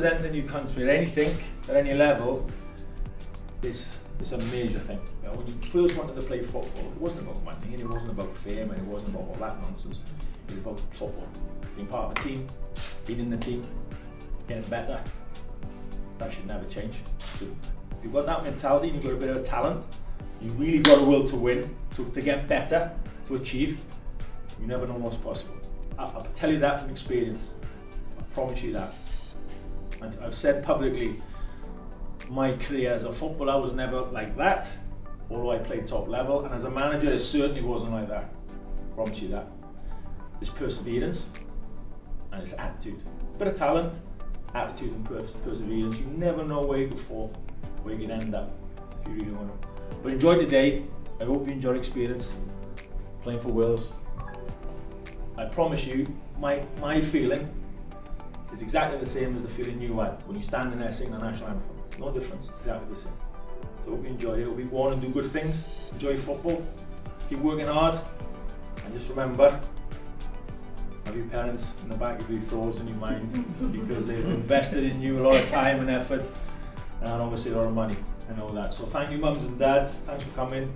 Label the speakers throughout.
Speaker 1: representing your country at anything, at any level, it's a major thing. You know, when you first wanted to play football, it wasn't about money, and it wasn't about fame, and it wasn't about all that nonsense. It was about football, being part of a team, being in the team, getting better. That should never change. So if you've got that mentality and you've got a bit of talent, you really got a will to win, to get better, to achieve, you never know what's possible. I'll tell you that from experience. I promise you that. And I've said publicly, my career as a footballer was never like that, although I played top level, and as a manager it certainly wasn't like that. I promise you that. It's perseverance and it's attitude. A bit of talent, attitude and perseverance. You never know where you could fall, where you can end up, if you really want to. But enjoy the day. I hope you enjoyed the experience playing for Wales. I promise you, my feeling is exactly the same as the feeling you had when you stand in there singing the national anthem. No difference, exactly the same. So I hope you enjoy it. Hope you go on and do good things. Enjoy football. Keep working hard. And just remember, have your parents in the back of your thoughts and your mind, because they've invested in you a lot of time and effort, and obviously a lot of money. I know that. So thank you, mums and dads. Thanks for coming,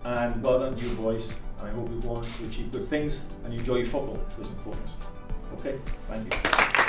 Speaker 1: and well done to you boys. And I hope you go on to achieve good things and enjoy football, first and foremost. Okay, thank you.